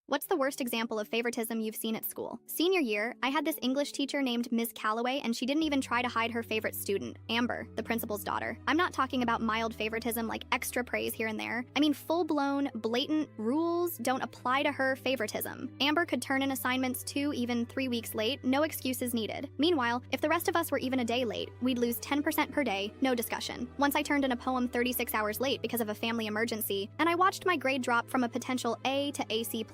What's the worst example of favoritism you've seen at school? Senior year, I had this English teacher named Ms. Calloway, and she didn't even try to hide her favorite student, Amber, the principal's daughter. I'm not talking about mild favoritism like extra praise here and there. I mean full-blown, blatant rules don't apply to her favoritism. Amber could turn in assignments 2, even 3 weeks late, no excuses needed. Meanwhile, if the rest of us were even a day late, we'd lose 10% per day, no discussion. Once I turned in a poem 36 hours late because of a family emergency, and I watched my grade drop from a potential A to AC+.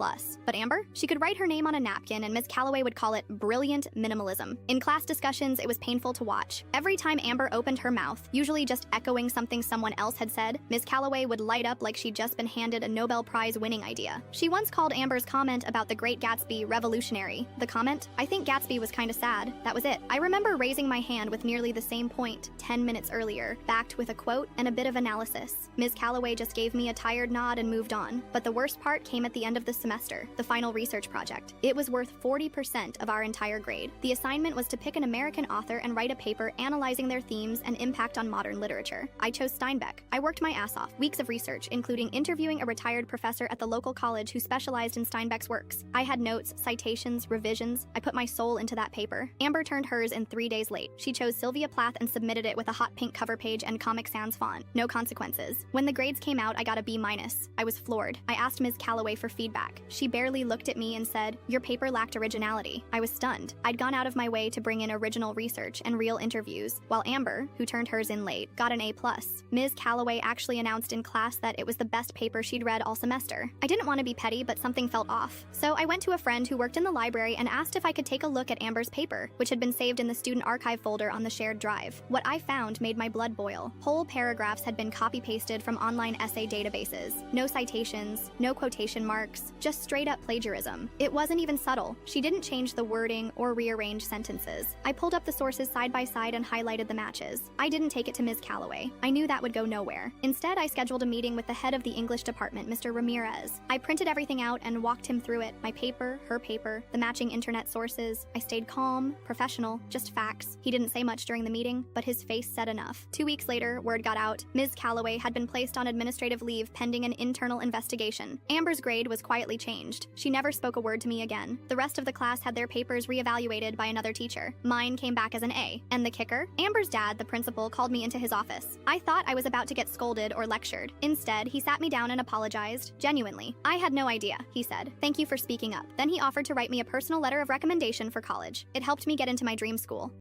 But Amber? She could write her name on a napkin and Ms. Calloway would call it brilliant minimalism. In class discussions, it was painful to watch. Every time Amber opened her mouth, usually just echoing something someone else had said, Ms. Calloway would light up like she'd just been handed a Nobel Prize winning idea. She once called Amber's comment about The Great Gatsby revolutionary. The comment, "I think Gatsby was kinda sad." That was it. I remember raising my hand with nearly the same point 10 minutes earlier, backed with a quote and a bit of analysis. Ms. Calloway just gave me a tired nod and moved on. But the worst part came at the end of the semester, the final research project. It was worth 40% of our entire grade. The assignment was to pick an American author and write a paper analyzing their themes and impact on modern literature. I chose Steinbeck. I worked my ass off, weeks of research, including interviewing a retired professor at the local college who specialized in Steinbeck's works. I had notes, citations, revisions. I put my soul into that paper. Amber turned hers in 3 days late. She chose Sylvia Plath and submitted it with a hot pink cover page and Comic Sans font. No consequences. When the grades came out, I got a B-. I was floored. I asked Ms. Calloway for feedback. She barely looked at me and said, "Your paper lacked originality." I was stunned. I'd gone out of my way to bring in original research and real interviews, while Amber, who turned hers in late, got an A+. Ms. Calloway actually announced in class that it was the best paper she'd read all semester. I didn't want to be petty, but something felt off. So I went to a friend who worked in the library and asked if I could take a look at Amber's paper, which had been saved in the student archive folder on the shared drive. What I found made my blood boil. Whole paragraphs had been copy-pasted from online essay databases. No citations, no quotation marks, just straight-up plagiarism. It wasn't even subtle. She didn't change the wording or rearrange sentences. I pulled up the sources side by side and highlighted the matches. I didn't take it to Ms. Calloway. I knew that would go nowhere. Instead, I scheduled a meeting with the head of the English department, Mr. Ramirez. I printed everything out and walked him through it. My paper, her paper, the matching internet sources. I stayed calm, professional, just facts. He didn't say much during the meeting, but his face said enough. 2 weeks later, word got out. Ms. Calloway had been placed on administrative leave pending an internal investigation. Amber's grade was quietly changed. She never spoke a word to me again. The rest of the class had their papers reevaluated by another teacher. Mine came back as an A. And the kicker? Amber's dad, the principal, called me into his office. I thought I was about to get scolded or lectured. Instead, he sat me down and apologized. Genuinely. "I had no idea," he said. "Thank you for speaking up." Then he offered to write me a personal letter of recommendation for college. It helped me get into my dream school.